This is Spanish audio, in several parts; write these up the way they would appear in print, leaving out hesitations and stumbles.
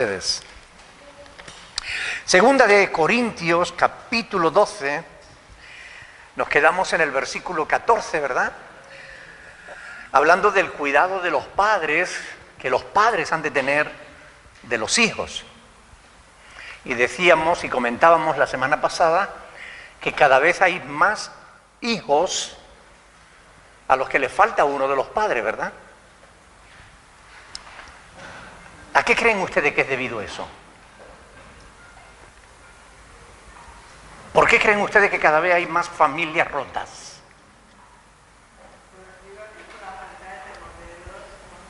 ustedes. Segunda de Corintios, capítulo 12, nos quedamos en el versículo 14, ¿verdad? Hablando del cuidado de los padres, que los padres han de tener de los hijos. Y decíamos y comentábamos la semana pasada que cada vez hay más hijos a los que les falta uno de los padres, ¿verdad? ¿A qué creen ustedes que es debido eso? ¿Por qué creen ustedes que cada vez hay más familias rotas?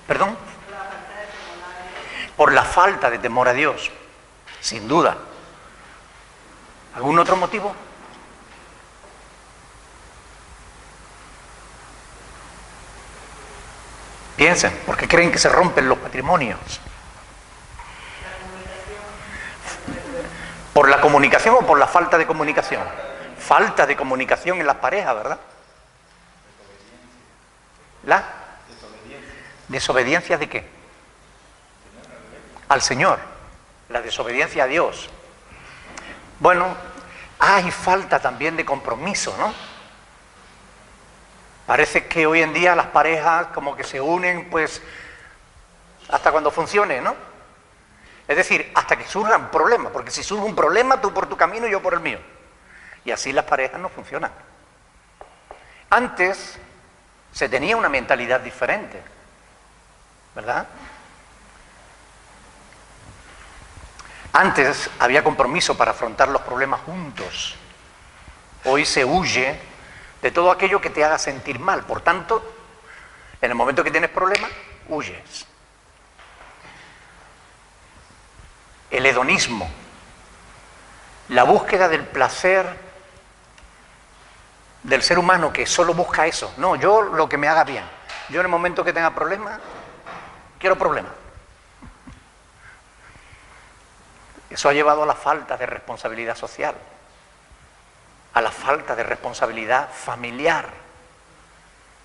¿Perdón? Por la falta de temor a Dios, sin duda. ¿Algún otro motivo? Piensen, ¿por qué creen que se rompen los matrimonios? ¿Por la comunicación o por la falta de comunicación? Falta de comunicación en las parejas, ¿verdad? ¿La? ¿Desobediencia de qué? Al Señor. La desobediencia a Dios. Bueno, hay falta también de compromiso, ¿no? Parece que hoy en día las parejas como que se unen, pues, hasta cuando funcione, ¿no? Es decir, hasta que surjan problemas, porque si surge un problema, tú por tu camino y yo por el mío. Y así las parejas no funcionan. Antes se tenía una mentalidad diferente, ¿verdad? Antes había compromiso para afrontar los problemas juntos. Hoy se huye de todo aquello que te haga sentir mal. Por tanto, en el momento que tienes problemas, huyes. El hedonismo, la búsqueda del placer del ser humano que solo busca eso. No, yo lo que me haga bien. Yo en el momento que tenga problemas, quiero problemas. Eso ha llevado a la falta de responsabilidad social, a la falta de responsabilidad familiar.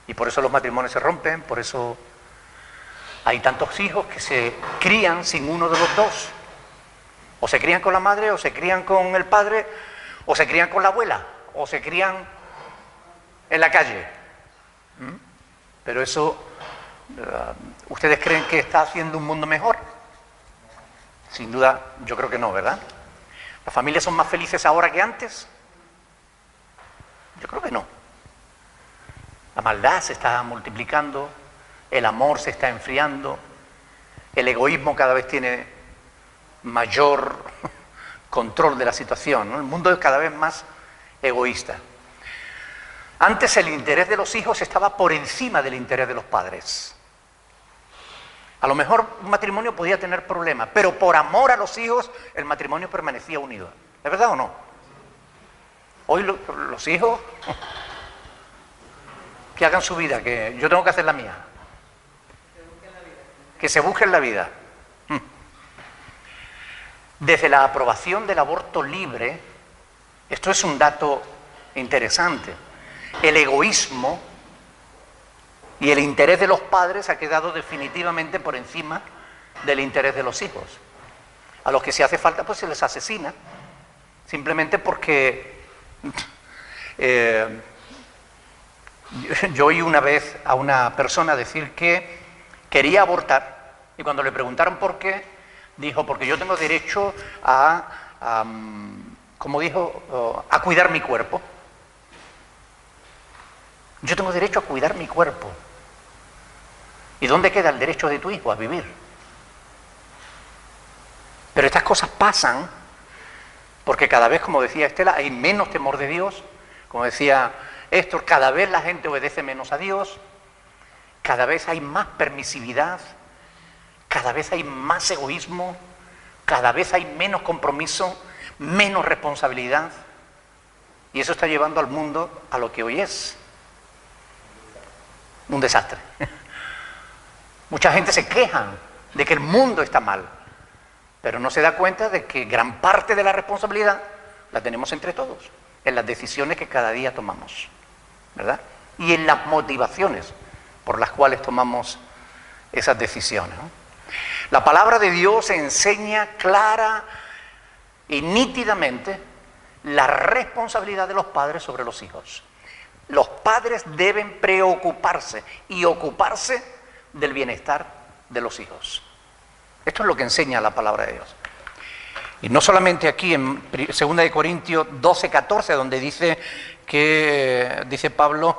Y por eso los matrimonios se rompen, por eso hay tantos hijos que se crían sin uno de los dos. O se crían con la madre, o se crían con el padre, o se crían con la abuela, o se crían en la calle. Pero eso, ¿ustedes creen que está haciendo un mundo mejor? Sin duda, yo creo que no, ¿verdad? ¿Las familias son más felices ahora que antes? Yo creo que no. La maldad se está multiplicando, el amor se está enfriando, el egoísmo cada vez tiene mayor control de la situación, ¿no? El mundo es cada vez más egoísta. Antes el interés de los hijos estaba por encima del interés de los padres. A lo mejor un matrimonio podía tener problemas, pero por amor a los hijos el matrimonio permanecía unido. ¿Es verdad o no? Hoy los hijos que hagan su vida, que yo tengo que hacer la mía. Que se busquen la vida. Desde la aprobación del aborto libre, esto es un dato interesante, el egoísmo y el interés de los padres ha quedado definitivamente por encima del interés de los hijos. A los que si hace falta, pues se les asesina, simplemente porque yo oí una vez a una persona decir que quería abortar y cuando le preguntaron por qué, dijo, porque yo tengo derecho como dijo, a cuidar mi cuerpo. Yo tengo derecho a cuidar mi cuerpo. ¿Y dónde queda el derecho de tu hijo a vivir? Pero estas cosas pasan porque cada vez, como decía Estela, hay menos temor de Dios. Como decía Héctor, cada vez la gente obedece menos a Dios. Cada vez hay más permisividad. Cada vez hay más egoísmo, cada vez hay menos compromiso, menos responsabilidad. Y eso está llevando al mundo a lo que hoy es. Un desastre. Mucha gente se queja de que el mundo está mal, pero no se da cuenta de que gran parte de la responsabilidad la tenemos entre todos, en las decisiones que cada día tomamos, ¿verdad? Y en las motivaciones por las cuales tomamos esas decisiones, ¿no? La palabra de Dios enseña clara y nítidamente la responsabilidad de los padres sobre los hijos. Los padres deben preocuparse y ocuparse del bienestar de los hijos. Esto es lo que enseña la palabra de Dios. Y no solamente aquí en 2 Corintios 12:14, donde dice Pablo,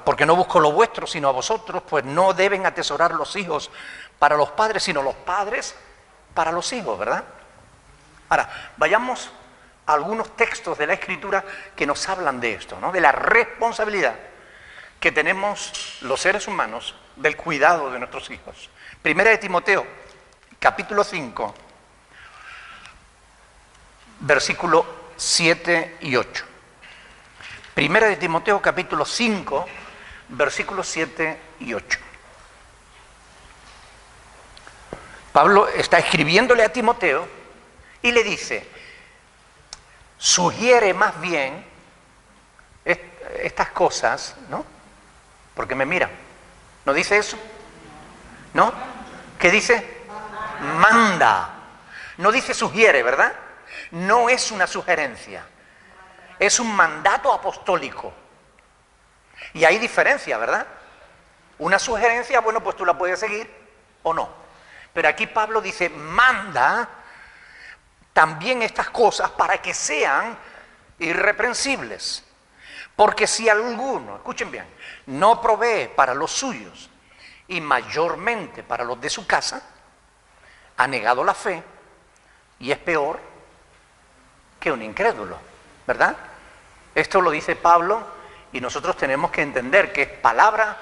porque no busco lo vuestro sino a vosotros, pues no deben atesorar los hijos para los padres, sino los padres para los hijos, ¿verdad? Ahora, vayamos a algunos textos de la Escritura que nos hablan de esto, ¿no? De la responsabilidad que tenemos los seres humanos del cuidado de nuestros hijos. Primera de Timoteo, capítulo 5, versículos 7 y 8. Primera de Timoteo, capítulo 5, versículos 7 y 8. Pablo está escribiéndole a Timoteo y le dice, sugiere más bien estas cosas, ¿no? Porque me miran. ¿No dice eso? ¿No? ¿Qué dice? Manda. No dice sugiere, ¿verdad? No es una sugerencia. Es un mandato apostólico. Y hay diferencia, ¿verdad? Una sugerencia, bueno, pues tú la puedes seguir o no. Pero aquí Pablo dice, manda también estas cosas para que sean irreprensibles. Porque si alguno, escuchen bien, no provee para los suyos y mayormente para los de su casa, ha negado la fe y es peor que un incrédulo, ¿verdad? Esto lo dice Pablo y nosotros tenemos que entender que es palabra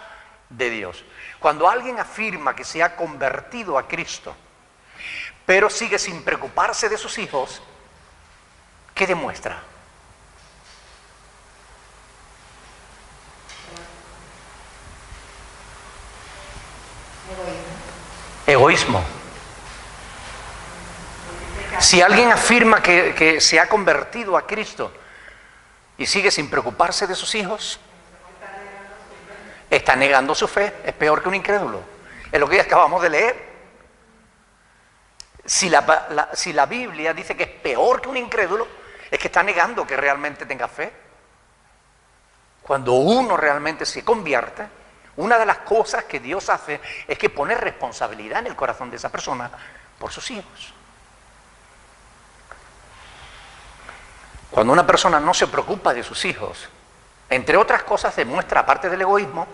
de Dios. Cuando alguien afirma que se ha convertido a Cristo, pero sigue sin preocuparse de sus hijos, ¿qué demuestra? Egoísmo. Si alguien afirma que se ha convertido a Cristo y sigue sin preocuparse de sus hijos, está negando su fe, es peor que un incrédulo. Es lo que acabamos de leer. Si la Biblia dice que es peor que un incrédulo, es que está negando que realmente tenga fe. Cuando uno realmente se convierte, una de las cosas que Dios hace es que pone responsabilidad en el corazón de esa persona por sus hijos. Cuando una persona no se preocupa de sus hijos, entre otras cosas demuestra, aparte del egoísmo,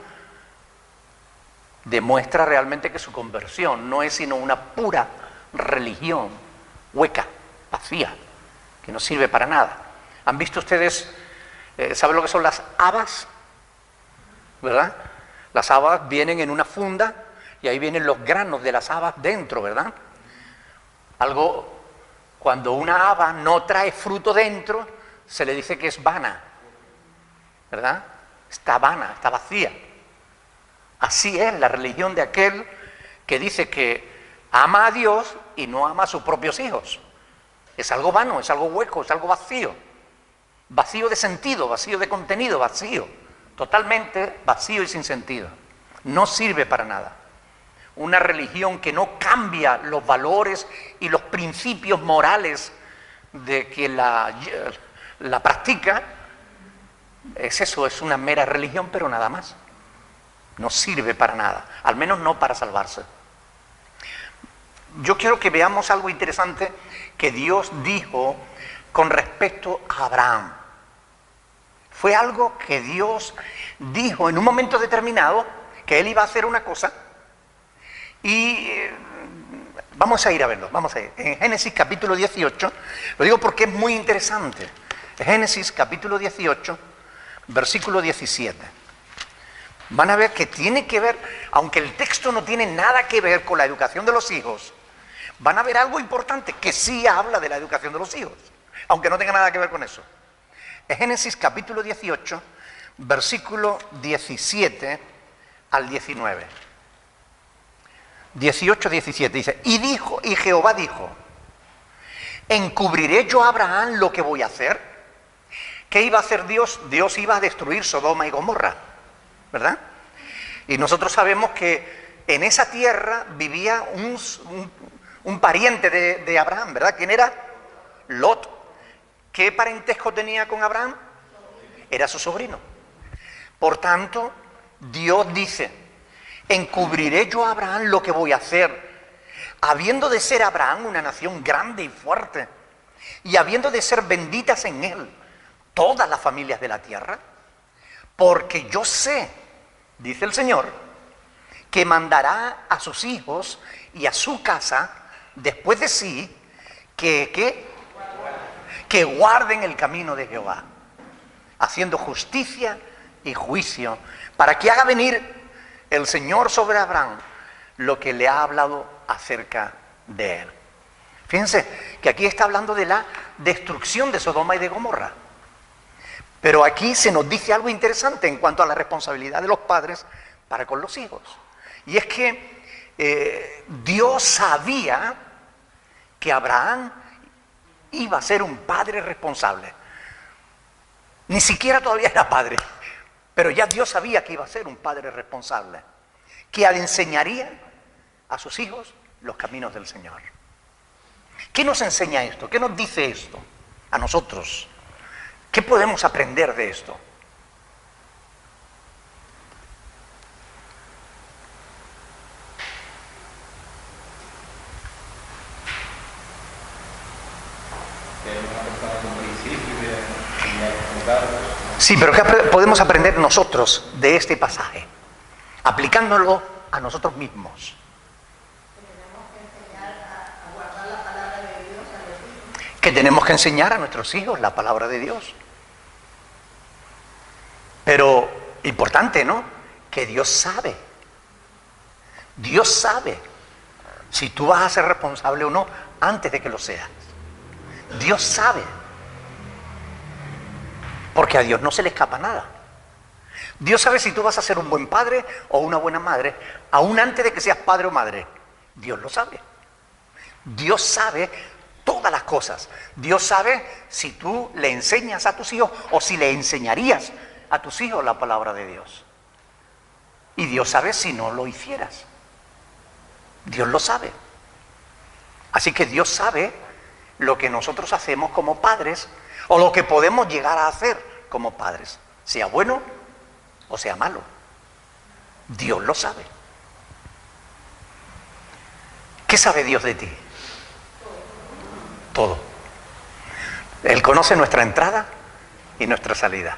demuestra realmente que su conversión no es sino una pura religión hueca, vacía, que no sirve para nada. ¿Han visto ustedes, saben lo que son las habas? ¿Verdad? Las habas vienen en una funda y ahí vienen los granos de las habas dentro, ¿verdad? Cuando una haba no trae fruto dentro, se le dice que es vana, ¿verdad? Está vana, está vacía. Así es la religión de aquel que dice que ama a Dios y no ama a sus propios hijos. Es algo vano, es algo hueco, es algo vacío. Vacío de sentido, vacío de contenido, vacío. Totalmente vacío y sin sentido. No sirve para nada. Una religión que no cambia los valores y los principios morales de quien la practica, es eso, es una mera religión, pero nada más. No sirve para nada, al menos no para salvarse. Yo quiero que veamos algo interesante que Dios dijo con respecto a Abraham. Fue algo que Dios dijo en un momento determinado, que él iba a hacer una cosa, y vamos a ir a verlo, vamos a ir. En Génesis capítulo 18, lo digo porque es muy interesante. Génesis capítulo 18, versículo 17. Van a ver que tiene que ver, aunque el texto no tiene nada que ver con la educación de los hijos, van a ver algo importante que sí habla de la educación de los hijos, aunque no tenga nada que ver con eso. Génesis capítulo 18, versículo 17 al 19. 18, 17 dice, y Jehová dijo, ¿encubriré yo a Abraham lo que voy a hacer? ¿Qué iba a hacer Dios? Dios iba a destruir Sodoma y Gomorra, ¿verdad? Y nosotros sabemos que en esa tierra vivía un pariente de Abraham, ¿verdad? ¿Quién era? Lot. ¿Qué parentesco tenía con Abraham? Era su sobrino. Por tanto, Dios dice, encubriré yo a Abraham lo que voy a hacer, habiendo de ser Abraham una nación grande y fuerte, y habiendo de ser benditas en él todas las familias de la tierra, porque yo sé, dice el Señor, que mandará a sus hijos y a su casa después de sí que guarden el camino de Jehová, haciendo justicia y juicio, para que haga venir el Señor sobre Abraham lo que le ha hablado acerca de él. Fíjense que aquí está hablando de la destrucción de Sodoma y de Gomorra. Pero aquí se nos dice algo interesante en cuanto a la responsabilidad de los padres para con los hijos. Y es que Dios sabía que Abraham iba a ser un padre responsable. Ni siquiera todavía era padre, pero ya Dios sabía que iba a ser un padre responsable, que enseñaría a sus hijos los caminos del Señor. ¿Qué nos enseña esto? ¿Qué nos dice esto a nosotros? ¿Qué podemos aprender de esto? Sí, pero ¿qué podemos aprender nosotros de este pasaje? Aplicándolo a nosotros mismos. Que tenemos que enseñar a nuestros hijos la palabra de Dios. Pero, importante, ¿no? Que Dios sabe. Dios sabe si tú vas a ser responsable o no antes de que lo seas. Dios sabe. Porque a Dios no se le escapa nada. Dios sabe si tú vas a ser un buen padre o una buena madre, aún antes de que seas padre o madre. Dios lo sabe. Dios sabe todas las cosas. Dios sabe si tú le enseñas a tus hijos o si le enseñarías a tus hijos la palabra de Dios. Y Dios sabe si no lo hicieras. Dios lo sabe. Así que Dios sabe lo que nosotros hacemos como padres o lo que podemos llegar a hacer como padres, sea bueno o sea malo. Dios lo sabe. ¿Qué sabe Dios de ti? Todo. Él conoce nuestra entrada y nuestra salida.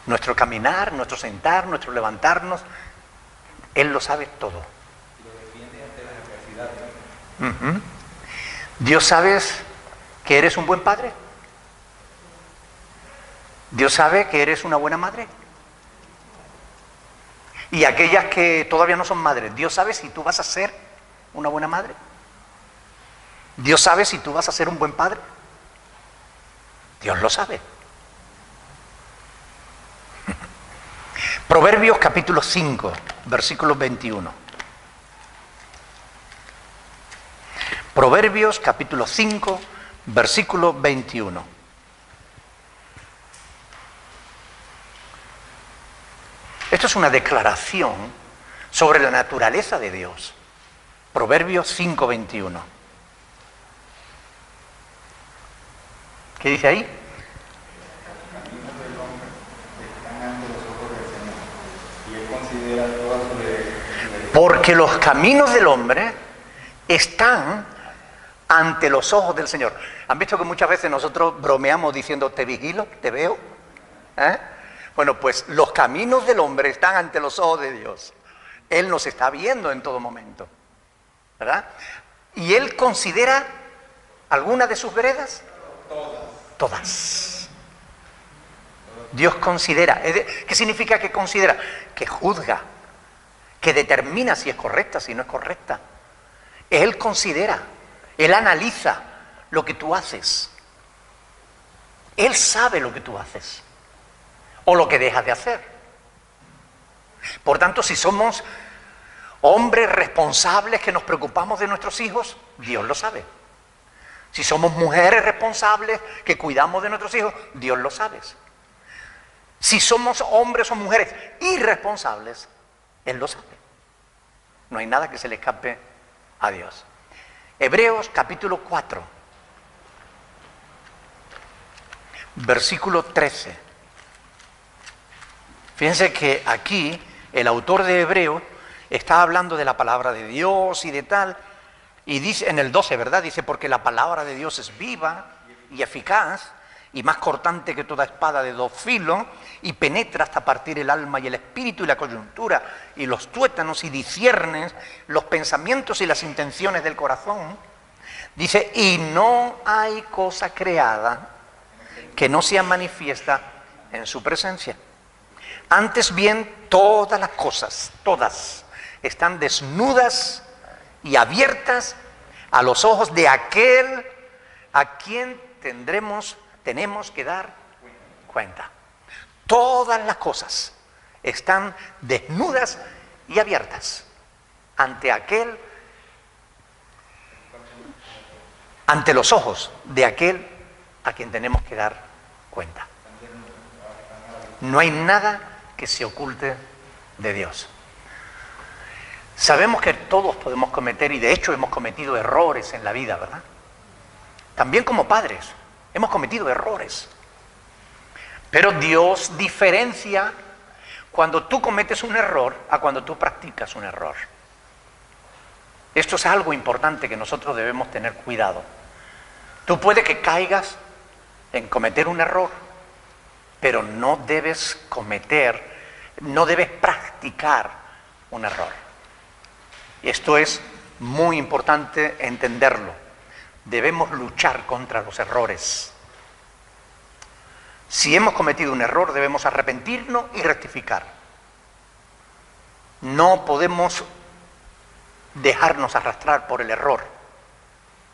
Nuestro caminar, nuestro sentar, nuestro levantarnos. Él lo sabe todo. Y lo defiende ante la adversidad, ¿no? Dios sabe que eres un buen padre. Dios sabe que eres una buena madre. Y aquellas que todavía no son madres, Dios sabe si tú vas a ser una buena madre. Dios sabe si tú vas a ser un buen padre. Dios lo sabe. Proverbios capítulo 5, versículo 21. Proverbios capítulo 5, versículo 21. Esto es una declaración sobre la naturaleza de Dios. Proverbios 5, 21. ¿Qué dice ahí? Porque los caminos del hombre están ante los ojos del Señor. ¿Han visto que muchas veces nosotros bromeamos diciendo te vigilo, te veo? Bueno, pues los caminos del hombre están ante los ojos de Dios. Él nos está viendo en todo momento, ¿verdad? Y Él considera alguna de sus veredas. Todas. Dios considera. ¿Qué significa que considera? Que juzga, que determina si es correcta, si no es correcta. Él considera, Él analiza lo que tú haces. Él sabe lo que tú haces o lo que dejas de hacer. Por tanto, si somos hombres responsables que nos preocupamos de nuestros hijos, Dios lo sabe. Si somos mujeres responsables que cuidamos de nuestros hijos, Dios lo sabe. Si somos hombres o mujeres irresponsables, Él lo sabe. No hay nada que se le escape a Dios. Hebreos capítulo 4, versículo 13. Fíjense que aquí el autor de Hebreos está hablando de la palabra de Dios y de tal, y dice en el 12, ¿verdad? Dice, porque la palabra de Dios es viva y eficaz, y más cortante que toda espada de dos filos, y penetra hasta partir el alma y el espíritu y la coyuntura, y los tuétanos, y discierne los pensamientos y las intenciones del corazón. Dice, y no hay cosa creada que no sea manifiesta en su presencia. Antes bien, todas las cosas, todas, están desnudas y abiertas a los ojos de aquel a quien tenemos que dar cuenta. Todas las cosas están desnudas y abiertas ante los ojos de aquel a quien tenemos que dar cuenta. No hay nada que se oculte de Dios. Sabemos que todos podemos cometer, y de hecho hemos cometido errores en la vida, ¿verdad? También como padres hemos cometido errores. Pero Dios diferencia cuando tú cometes un error a cuando tú practicas un error. Esto es algo importante que nosotros debemos tener cuidado. Tú puede que caigas en cometer un error, pero no debes practicar un error. Y esto es muy importante entenderlo. Debemos luchar contra los errores. Si hemos cometido un error, debemos arrepentirnos y rectificar. No podemos dejarnos arrastrar por el error.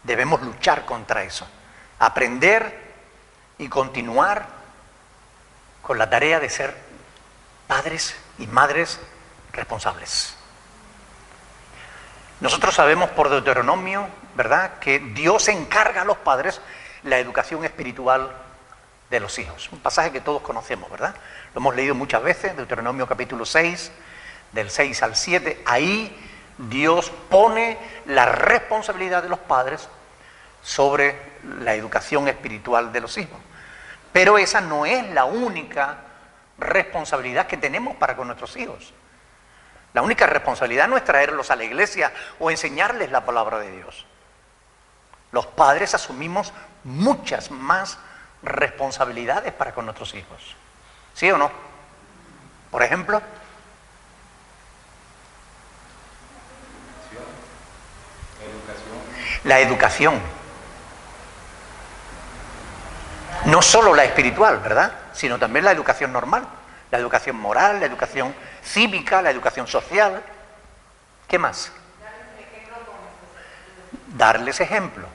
Debemos luchar contra eso. Aprender y continuar con la tarea de ser padres y madres responsables. Nosotros sabemos por Deuteronomio, ¿verdad?, que Dios encarga a los padres la educación espiritual de los hijos. Un pasaje que todos conocemos, ¿verdad? Lo hemos leído muchas veces, Deuteronomio capítulo 6, del 6 al 7. Ahí Dios pone la responsabilidad de los padres sobre la educación espiritual de los hijos. Pero esa no es la única responsabilidad que tenemos para con nuestros hijos. La única responsabilidad no es traerlos a la iglesia o enseñarles la palabra de Dios. Los padres asumimos muchas más responsabilidades para con nuestros hijos. ¿Sí o no? Por ejemplo, la educación. No solo la espiritual, ¿verdad?, sino también la educación normal, la educación moral, la educación cívica, la educación social. ¿Qué más? Darles ejemplo.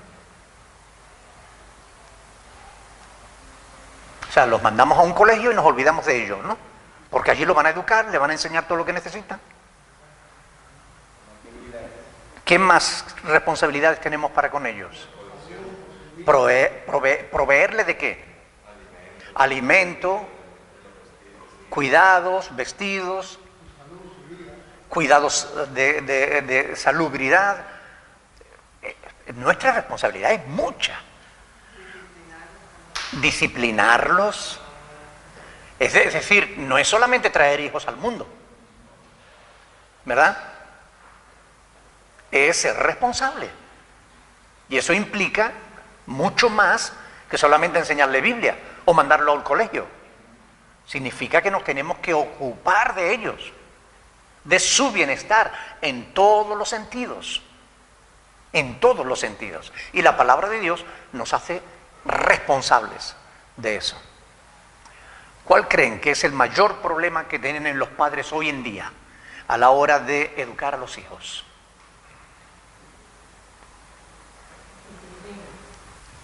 O sea, los mandamos a un colegio y nos olvidamos de ellos, ¿no? Porque allí los van a educar, les van a enseñar todo lo que necesitan. ¿Qué más responsabilidades tenemos para con ellos? ¿Proveerles de qué? Alimento, cuidados, vestidos, cuidados de salubridad. Nuestra responsabilidad es mucha. Disciplinarlos. Es decir, no es solamente traer hijos al mundo, ¿verdad? Es ser responsable. Y eso implica mucho más que solamente enseñarle Biblia o mandarlo al colegio. Significa que nos tenemos que ocupar de ellos, de su bienestar, en todos los sentidos. En todos los sentidos. Y la palabra de Dios nos hace responsables de eso. ¿Cuál creen que es el mayor problema que tienen los padres hoy en día a la hora de educar a los hijos?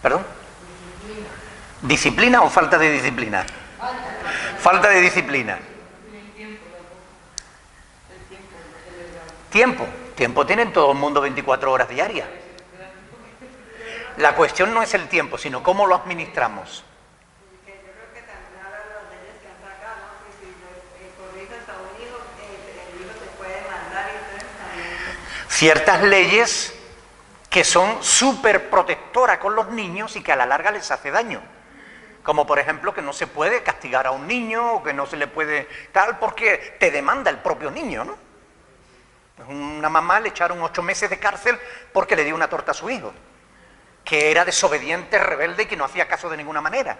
¿Perdón? ¿Disciplina o falta de disciplina? Falta de disciplina. Tiempo tienen todo el mundo 24 horas diarias. La cuestión no es el tiempo, sino cómo lo administramos. ciertas leyes que son súper protectoras con los niños y que a la larga les hace daño. Como por ejemplo que no se puede castigar a un niño o que no se le puede tal porque te demanda el propio niño, ¿no? Una mamá le echaron 8 meses de cárcel porque le dio una torta a su hijo, que era desobediente, rebelde y que no hacía caso de ninguna manera.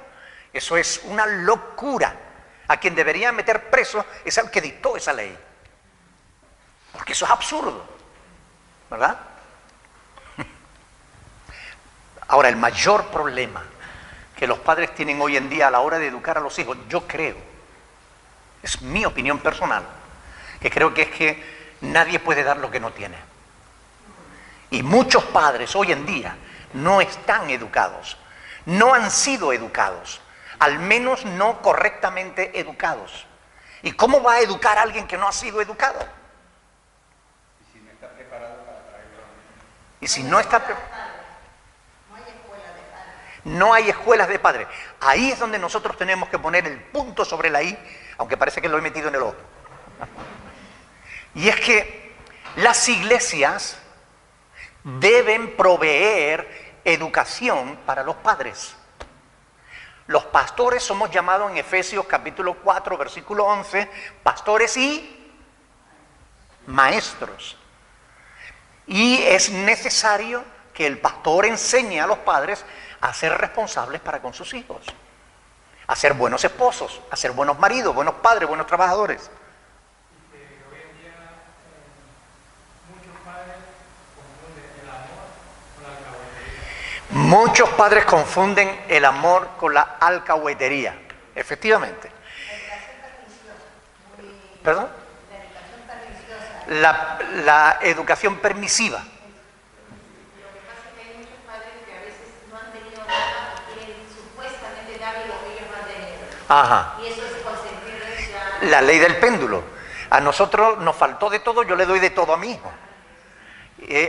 Eso es una locura. A quien debería meter preso es al que dictó esa ley. Porque eso es absurdo, ¿verdad? Ahora, el mayor problema que los padres tienen hoy en día a la hora de educar a los hijos, yo creo, es mi opinión personal, que creo que es que nadie puede dar lo que no tiene. Y muchos padres hoy en día no están educados, no han sido educados, al menos no correctamente educados. ¿Y cómo va a educar a alguien que no ha sido educado? Y si no está preparado para traerlo. Y si no está preparado. No hay escuelas de padres. Ahí es donde nosotros tenemos que poner el punto sobre la I, aunque parece que lo he metido en el ojo. Y es que las iglesias deben proveer educación para los padres. Los pastores somos llamados en Efesios capítulo 4, versículo 11, pastores y maestros. Y es necesario que el pastor enseñe a los padres a ser responsables para con sus hijos, a ser buenos esposos, a ser buenos maridos, buenos padres, buenos trabajadores. Hoy en día muchos padres confunden el amor con la alcahuetería. Muchos padres confunden el amor con la alcahuetería, efectivamente. ¿Perdón? La educación permisiva. Ajá. Y eso es consentirles ya. La ley del péndulo. A nosotros nos faltó de todo, yo le doy de todo a mi hijo.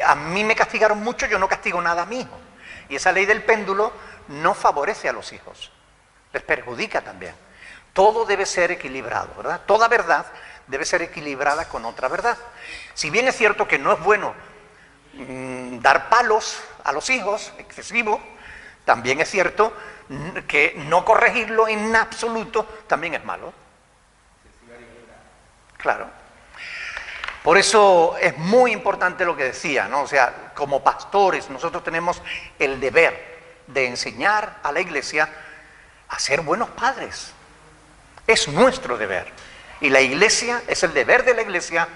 A mí me castigaron mucho, yo no castigo nada a mi hijo. Y esa ley del péndulo no favorece a los hijos, les perjudica también. Todo debe ser equilibrado, ¿verdad? Toda verdad debe ser equilibrada con otra verdad. Si bien es cierto que no es bueno dar palos a los hijos, excesivo, también es cierto que no corregirlo en absoluto también es malo. Claro. Por eso es muy importante lo que decía, ¿no? O sea, como pastores nosotros tenemos el deber de enseñar a la iglesia a ser buenos padres. Es nuestro deber. Y la iglesia, es el deber de la iglesia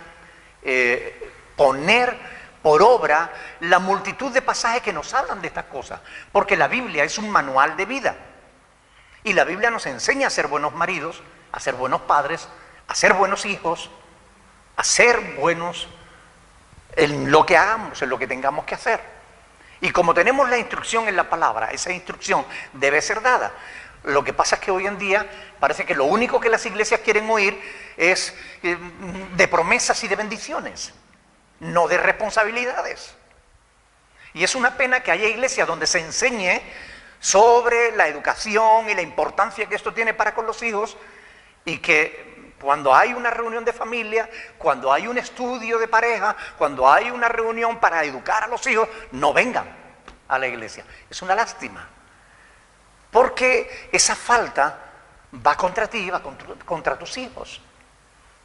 poner por obra la multitud de pasajes que nos hablan de estas cosas, porque la Biblia es un manual de vida y la Biblia nos enseña a ser buenos maridos, a ser buenos padres, a ser buenos hijos, a ser buenos en lo que hagamos, en lo que tengamos que hacer. Y como tenemos la instrucción en la palabra, esa instrucción debe ser dada. Lo que pasa es que hoy en día parece que lo único que las iglesias quieren oír es de promesas y de bendiciones, no de responsabilidades. Y es una pena que haya iglesias donde se enseñe sobre la educación y la importancia que esto tiene para con los hijos, y que cuando hay una reunión de familia, cuando hay un estudio de pareja, cuando hay una reunión para educar a los hijos, no vengan a la iglesia. Es una lástima, porque esa falta va contra ti, va contra tus hijos.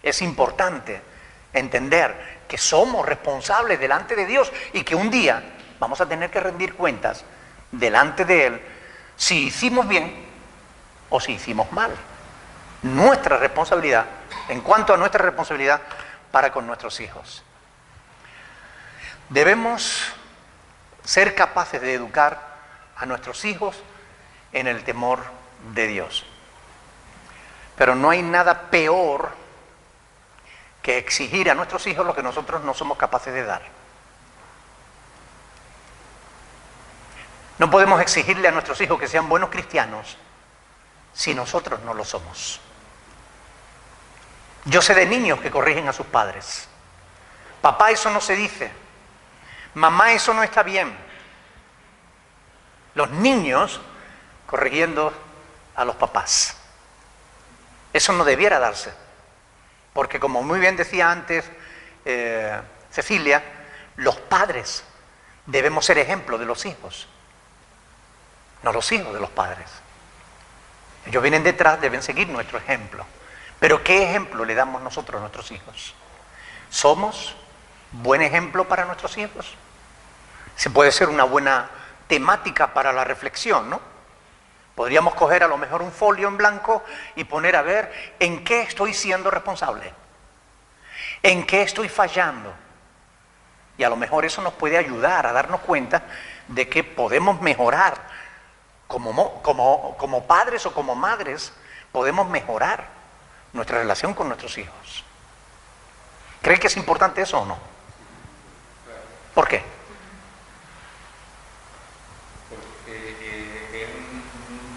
Es importante entender que somos responsables delante de Dios y que un día vamos a tener que rendir cuentas delante de Él si hicimos bien o si hicimos mal. Nuestra responsabilidad, en cuanto a nuestra responsabilidad para con nuestros hijos. Debemos ser capaces de educar a nuestros hijos en el temor de Dios. Pero no hay nada peor que exigir a nuestros hijos lo que nosotros no somos capaces de dar. No podemos exigirle a nuestros hijos que sean buenos cristianos si nosotros no lo somos. Yo sé de niños que corrigen a sus padres. Papá, eso no se dice. Mamá, eso no está bien. Los niños corrigiendo a los papás. Eso no debiera darse. Porque como muy bien decía antes Cecilia, Los padres debemos ser ejemplo de los hijos, no los hijos de los padres. Ellos vienen detrás, deben seguir nuestro ejemplo. Pero ¿qué ejemplo le damos nosotros a nuestros hijos? ¿Somos buen ejemplo para nuestros hijos? Se puede ser una buena temática para la reflexión, ¿no? Podríamos coger a lo mejor un folio en blanco y poner a ver en qué estoy siendo responsable, en qué estoy fallando. Y a lo mejor eso nos puede ayudar a darnos cuenta de que podemos mejorar como padres o como madres, podemos mejorar nuestra relación con nuestros hijos. ¿Creen que es importante eso o no? ¿Por qué? Porque es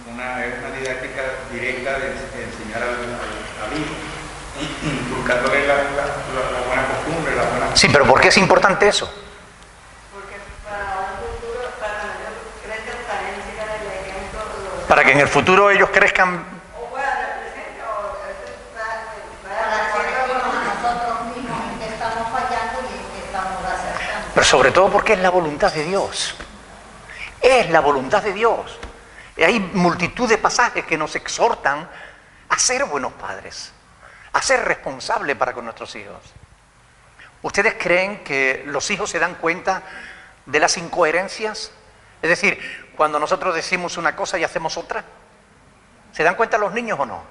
una didáctica directa de enseñar al hijo, inculcándole la buena costumbre, la buena... Sí, pero ¿por qué es importante eso? Porque para un futuro, para que ellos crezcan también sigan el ejemplo. Para que en el futuro ellos crezcan. O bueno, el presente, o Para corregirnos a nosotros mismos en qué estamos fallando y en qué estamos acertando. Pero sobre todo porque es la voluntad de Dios. Es la voluntad de Dios. Y hay multitud de pasajes que nos exhortan a ser buenos padres, a ser responsables para con nuestros hijos. ¿Ustedes creen que los hijos se dan cuenta de las incoherencias? Es decir, cuando nosotros decimos una cosa y hacemos otra. ¿Se dan cuenta los niños o no?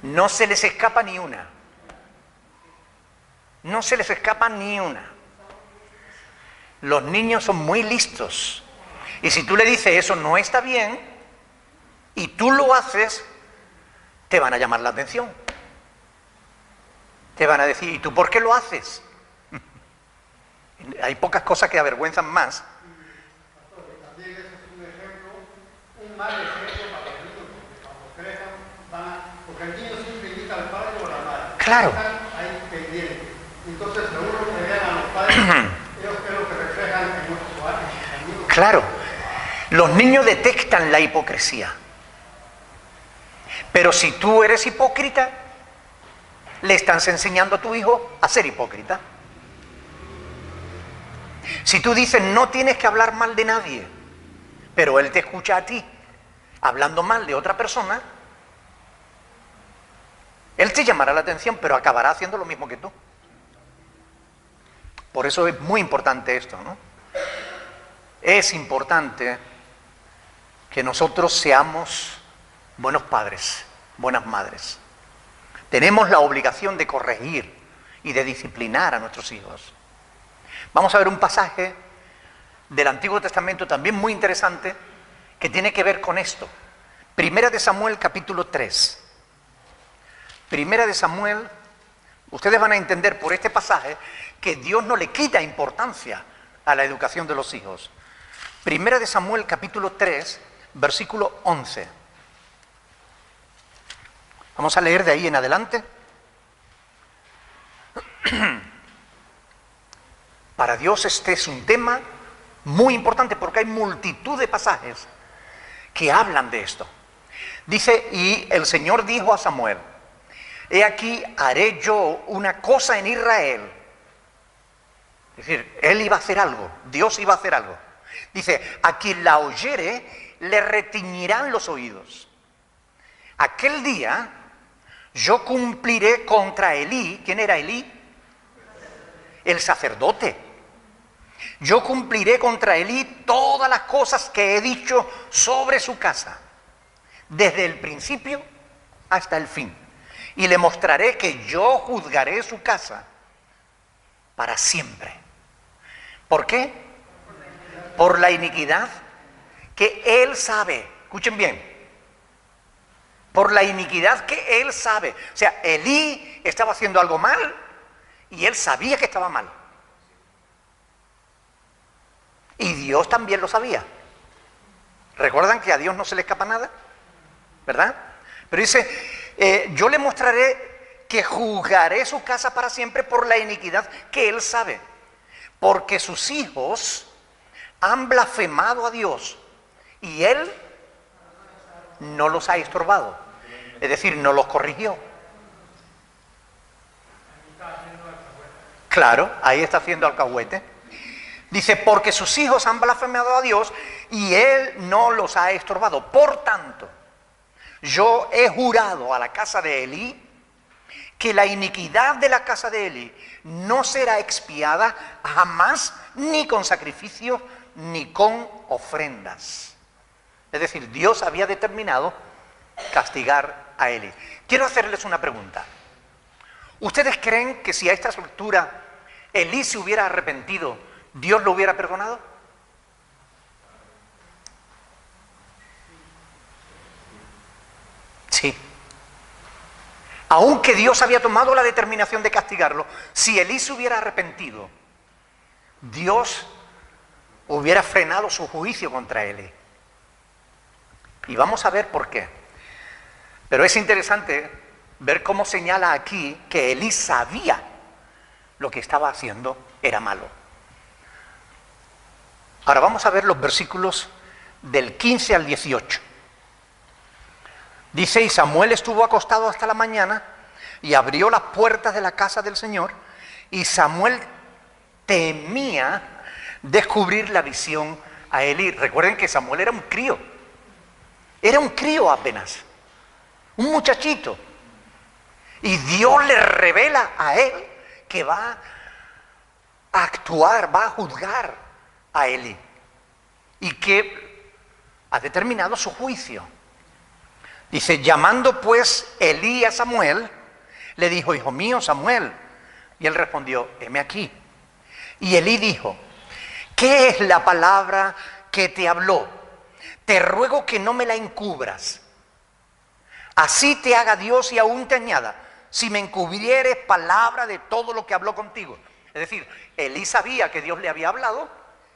No se les escapa ni una. No se les escapa ni una. Los niños son muy listos. Y si tú le dices eso no está bien, y tú lo haces, te van a llamar la atención. Te van a decir, ¿y tú por qué lo haces? Hay pocas cosas que avergüenzan más. También ese es un ejemplo, un mal ejemplo para los niños, porque cuando crezcan porque el niño siempre imita al padre o a la madre. Claro. Están ahí pendientes. Entonces, seguro que vean a los padres, ellos es lo que reflejan en nuestros amigos. Claro. Los niños detectan la hipocresía. Pero si tú eres hipócrita, le estás enseñando a tu hijo a ser hipócrita. Si tú dices no tienes que hablar mal de nadie, pero él te escucha a ti hablando mal de otra persona, él te llamará la atención, pero acabará haciendo lo mismo que tú. Por eso es muy importante esto, ¿no? Es importante que nosotros seamos buenos padres, buenas madres. Tenemos la obligación de corregir y de disciplinar a nuestros hijos. Vamos a ver un pasaje del Antiguo Testamento también muy interesante que tiene que ver con esto. Primera de Samuel, capítulo 3. Primera de Samuel, ustedes van a entender por este pasaje que Dios no le quita importancia a la educación de los hijos. Primera de Samuel, capítulo 3, versículo 11. Vamos a leer de ahí en adelante. Para Dios este es un tema muy importante porque hay multitud de pasajes que hablan de esto. Dice, y el Señor dijo a Samuel, he aquí haré yo una cosa en Israel. Es decir, Él iba a hacer algo, Dios iba a hacer algo. Dice, a quien la oyere le retiñirán los oídos. Aquel día yo cumpliré contra Elí. ¿Quién era Elí? El sacerdote. Yo cumpliré contra Elí todas las cosas que he dicho sobre su casa, desde el principio hasta el fin. Y le mostraré que yo juzgaré su casa para siempre. ¿Por qué? Por la iniquidad que él sabe. Escuchen bien. Por la iniquidad que él sabe. O sea, Elí estaba haciendo algo mal y él sabía que estaba mal. Y Dios también lo sabía. ¿Recuerdan que a Dios no se le escapa nada? ¿Verdad? Pero dice, yo le mostraré que juzgaré su casa para siempre por la iniquidad que él sabe. Porque sus hijos han blasfemado a Dios y él no los ha estorbado. Es decir, no los corrigió. Claro, ahí está haciendo alcahuete. Dice, porque sus hijos han blasfemado a Dios y Él no los ha estorbado. Por tanto, yo he jurado a la casa de Elí que la iniquidad de la casa de Elí no será expiada jamás, ni con sacrificios, ni con ofrendas. Es decir, Dios había determinado castigar a Elí. Quiero hacerles una pregunta. ¿Ustedes creen que si a esta altura Elí se hubiera arrepentido, Dios lo hubiera perdonado? Sí. Aunque Dios había tomado la determinación de castigarlo, si Elí se hubiera arrepentido, Dios hubiera frenado su juicio contra Elí. Y vamos a ver por qué. Pero es interesante ver cómo señala aquí que Elí sabía lo que estaba haciendo era malo. Ahora vamos a ver los versículos del 15 al 18. Dice, y Samuel estuvo acostado hasta la mañana y abrió las puertas de la casa del Señor, y Samuel temía descubrir la visión a Elí. Recuerden que Samuel era un crío apenas, un muchachito, y Dios le revela a él que va a actuar, va a juzgar a Elí, y que ha determinado su juicio. Dice, llamando pues Elí a Samuel, le dijo, hijo mío Samuel. Y él respondió, heme aquí. Y Elí dijo, ¿qué es la palabra que te habló? Te ruego que no me la encubras. Así te haga Dios y aún te añada, si me encubrieres palabra de todo lo que habló contigo. Es decir, Elí sabía que Dios le había hablado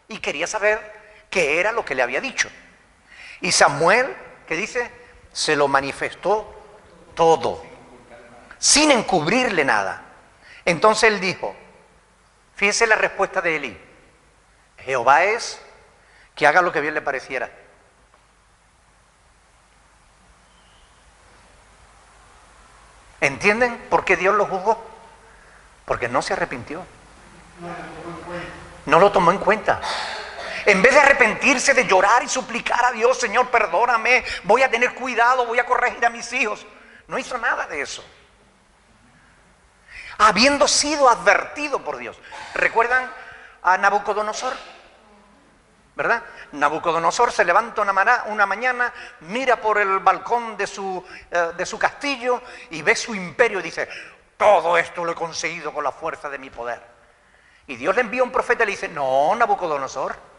y quería saber qué era lo que le había dicho. Y Samuel, ¿qué dice? Se lo manifestó todo, sin encubrirle nada. Entonces él dijo, fíjense la respuesta de Elí, Jehová es que haga lo que bien le pareciera. ¿Entienden por qué Dios lo juzgó? Porque no se arrepintió. No lo tomó en cuenta. En vez de arrepentirse, de llorar y suplicar a Dios, Señor, perdóname, voy a tener cuidado, voy a corregir a mis hijos, no hizo nada de eso. Habiendo sido advertido por Dios. ¿Recuerdan a Nabucodonosor? ¿Verdad? Nabucodonosor se levanta una mañana, mira por el balcón de su castillo y ve su imperio y dice, todo esto lo he conseguido con la fuerza de mi poder. Y Dios le envía un profeta y le dice, no, Nabucodonosor,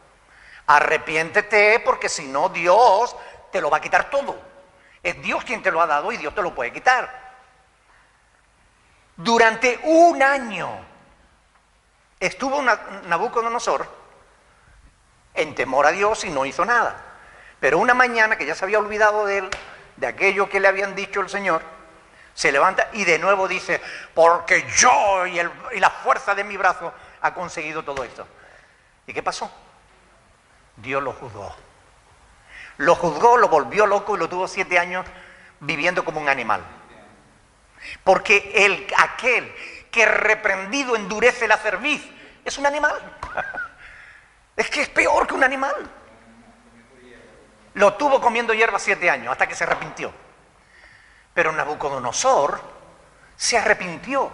arrepiéntete, porque si no Dios te lo va a quitar todo. Es Dios quien te lo ha dado y Dios te lo puede quitar. Durante un año estuvo Nabucodonosor en temor a Dios y no hizo nada. Pero una mañana, que ya se había olvidado de él, de aquello que le habían dicho el Señor, se levanta y de nuevo dice, porque yo y la fuerza de mi brazo ha conseguido todo esto. ¿Y qué pasó? Dios lo juzgó. Lo juzgó, lo volvió loco y lo tuvo 7 años viviendo como un animal. Porque aquel que reprendido endurece la cerviz es un animal. Es que es peor que un animal. Lo tuvo comiendo hierba 7 años hasta que se arrepintió. Pero Nabucodonosor se arrepintió.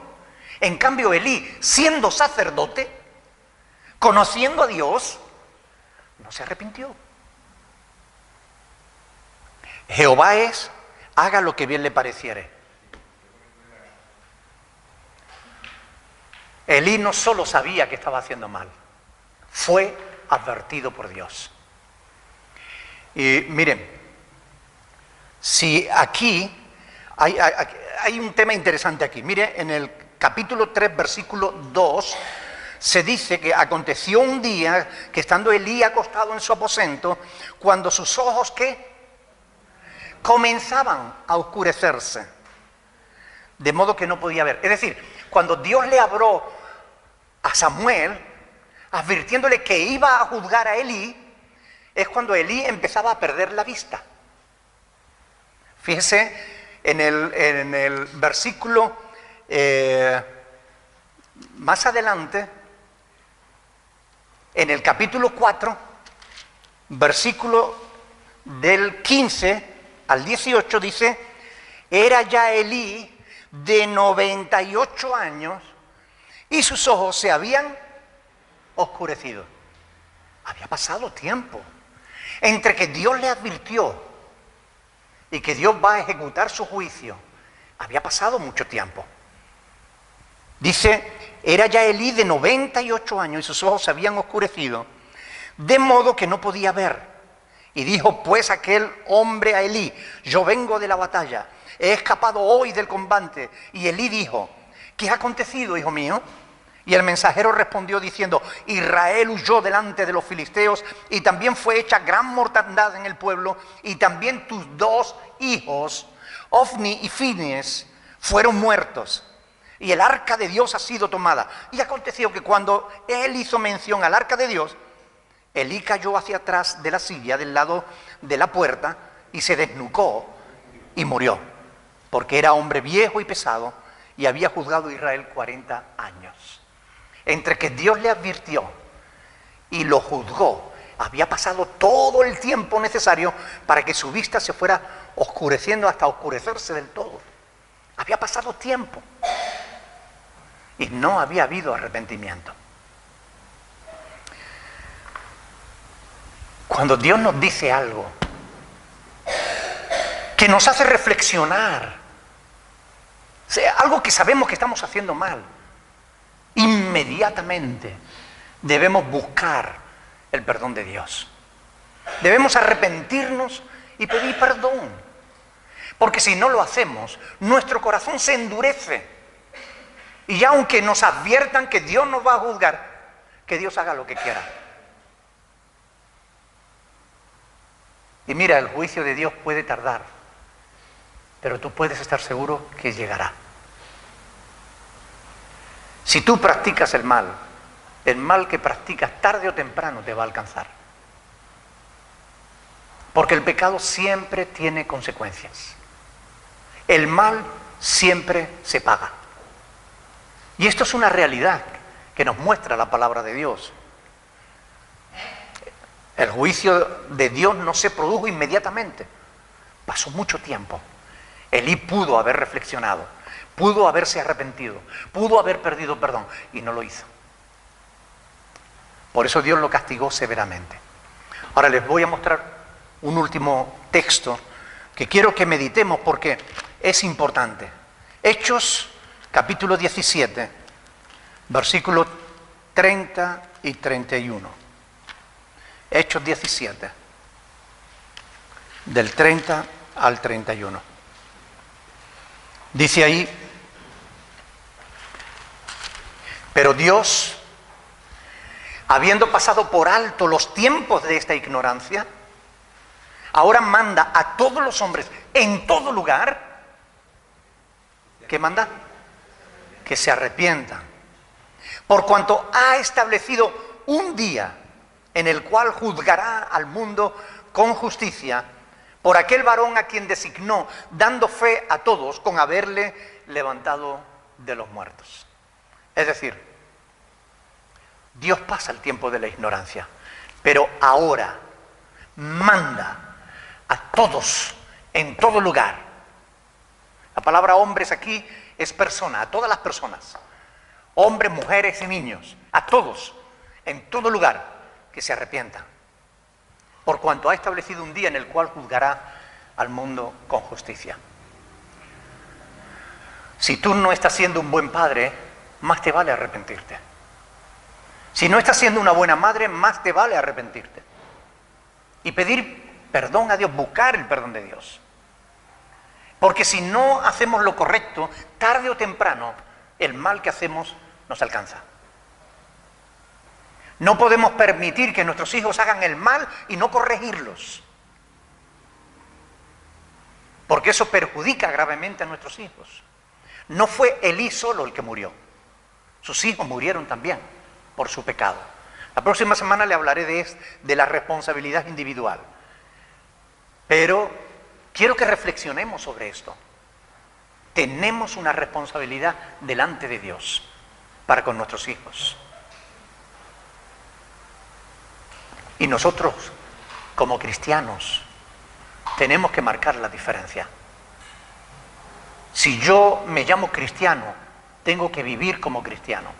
En cambio Elí, siendo sacerdote, conociendo a Dios, no se arrepintió. Jehová es, haga lo que bien le pareciere. Elí no solo sabía que estaba haciendo mal, fue advertido por Dios. Y miren, si aquí hay un tema interesante aquí. Mire, en el capítulo 3, versículo 2, se dice que aconteció un día que estando Elí acostado en su aposento, cuando sus ojos, ¿qué? Comenzaban a oscurecerse, de modo que no podía ver. Es decir, cuando Dios le habló a Samuel, advirtiéndole que iba a juzgar a Elí, es cuando Elí empezaba a perder la vista. Fíjese en el versículo más adelante, en el capítulo 4, versículo del 15 al 18, dice: era ya Elí de 98 años y sus ojos se habían oscurecido. Había pasado tiempo entre que Dios le advirtió y que Dios va a ejecutar su juicio. Había pasado mucho tiempo. Dice: era ya Elí de 98 años y sus ojos se habían oscurecido, de modo que no podía ver. Y dijo pues aquel hombre a Elí: yo vengo de la batalla, he escapado hoy del combate. Y Elí dijo: ¿qué ha acontecido, hijo mío? Y el mensajero respondió diciendo: Israel huyó delante de los filisteos y también fue hecha gran mortandad en el pueblo, y también tus 2 hijos, Ofni y Finees, fueron muertos. Y el arca de Dios ha sido tomada. Y aconteció que cuando él hizo mención al arca de Dios, Elí cayó hacia atrás de la silla del lado de la puerta y se desnucó y murió, porque era hombre viejo y pesado y había juzgado a Israel 40 años. Entre que Dios le advirtió y lo juzgó, había pasado todo el tiempo necesario para que su vista se fuera oscureciendo hasta oscurecerse del todo. Había pasado tiempo y no había habido arrepentimiento. Cuando Dios nos dice algo que nos hace reflexionar, o sea, algo que sabemos que estamos haciendo mal, inmediatamente debemos buscar el perdón de Dios. Debemos arrepentirnos y pedir perdón, porque si no lo hacemos, nuestro corazón se endurece. Y ya aunque nos adviertan que Dios nos va a juzgar, que Dios haga lo que quiera. Y mira, el juicio de Dios puede tardar, pero tú puedes estar seguro que llegará. Si tú practicas el mal que practicas tarde o temprano te va a alcanzar. Porque el pecado siempre tiene consecuencias. El mal siempre se paga. Y esto es una realidad que nos muestra la palabra de Dios. El juicio de Dios no se produjo inmediatamente. Pasó mucho tiempo. Elí pudo haber reflexionado, pudo haberse arrepentido, pudo haber perdido perdón y no lo hizo. Por eso Dios lo castigó severamente. Ahora les voy a mostrar un último texto que quiero que meditemos porque es importante. Hechos capítulo 17, versículos 30 y 31. Hechos 17, del 30 al 31. Dice ahí: pero Dios, habiendo pasado por alto los tiempos de esta ignorancia, ahora manda a todos los hombres en todo lugar, ¿qué manda? Que se arrepientan, por cuanto ha establecido un día en el cual juzgará al mundo con justicia por aquel varón a quien designó, dando fe a todos con haberle levantado de los muertos. Es decir, Dios pasa el tiempo de la ignorancia, pero ahora manda a todos, en todo lugar. La palabra hombres aquí es persona, a todas las personas, hombres, mujeres y niños, a todos, en todo lugar, que se arrepientan, por cuanto ha establecido un día en el cual juzgará al mundo con justicia. Si tú no estás siendo un buen padre, más te vale arrepentirte. Si no estás siendo una buena madre, más te vale arrepentirte y pedir perdón a Dios, buscar el perdón de Dios. Porque si no hacemos lo correcto, tarde o temprano, el mal que hacemos nos alcanza. No podemos permitir que nuestros hijos hagan el mal y no corregirlos, porque eso perjudica gravemente a nuestros hijos. No fue Elí solo el que murió, sus hijos murieron también por su pecado. La próxima semana le hablaré de la responsabilidad individual, pero quiero que reflexionemos sobre esto. Tenemos una responsabilidad delante de Dios, para con nuestros hijos. Y nosotros, como cristianos, tenemos que marcar la diferencia. Si yo me llamo cristiano, tengo que vivir como cristiano.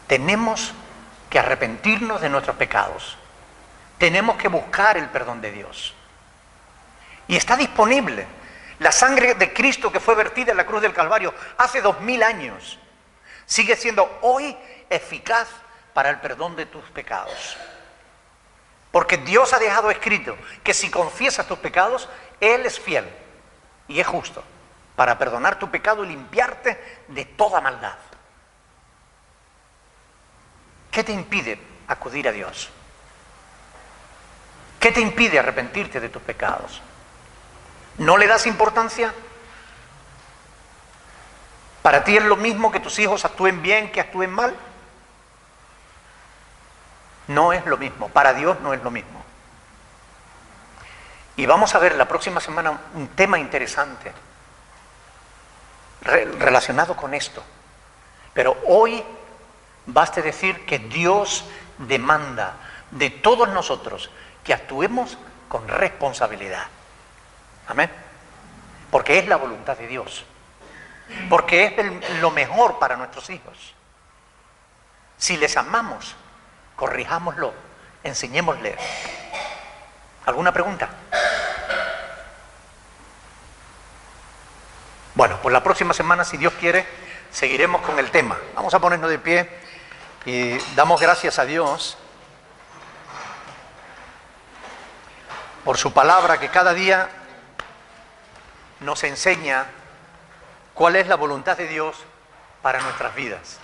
Tenemos que arrepentirnos de nuestros pecados. Tenemos que buscar el perdón de Dios. Y está disponible. La sangre de Cristo que fue vertida en la cruz del Calvario hace 2000 años sigue siendo hoy eficaz para el perdón de tus pecados. Porque Dios ha dejado escrito que si confiesas tus pecados, Él es fiel y es justo para perdonar tu pecado y limpiarte de toda maldad. ¿Qué te impide acudir a Dios? ¿Qué te impide arrepentirte de tus pecados? ¿No le das importancia? ¿Para ti es lo mismo que tus hijos actúen bien que actúen mal? No es lo mismo, para Dios no es lo mismo. Y vamos a ver la próxima semana un tema interesante relacionado con esto. Pero hoy baste decir que Dios demanda de todos nosotros que actuemos con responsabilidad. Amén. Porque es la voluntad de Dios. Porque es lo mejor para nuestros hijos. Si les amamos, corrijámoslo, enseñémosle. ¿Alguna pregunta? Bueno, pues la próxima semana, si Dios quiere, seguiremos con el tema. Vamos a ponernos de pie y damos gracias a Dios por su palabra que cada día nos enseña cuál es la voluntad de Dios para nuestras vidas.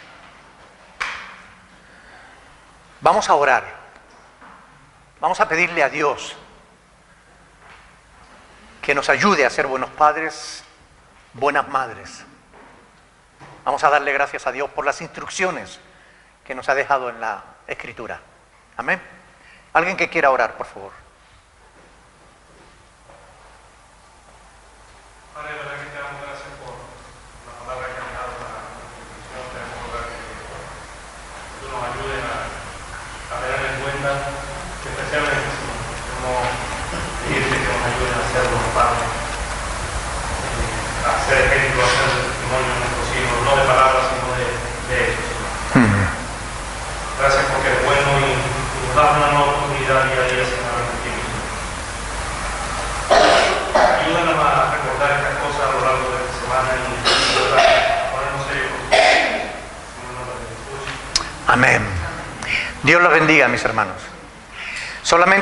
Vamos a orar. Vamos a pedirle a Dios que nos ayude a ser buenos padres, buenas madres. Vamos a darle gracias a Dios por las instrucciones que nos ha dejado en la Escritura. Amén. Alguien que quiera orar, por favor. Padre, de verdad que te damos gracias por la palabra que has dado para la reflexión. Te damos lugar que tú nos ayudes a tener en cuenta que especialmente queremos pedirte que nos ayuden a ser los padres, a ser ejemplo, a ser testimonio de nuestros hijos, no de palabras, sino de hechos. Gracias porque eres bueno y nos das una nueva oportunidad día a día sin arrepentirnos. Ayúdanos a recordar estas cosas a lo largo de esta semana y ponernos serios con Jesús. Amén. Dios los bendiga, mis hermanos. Solamente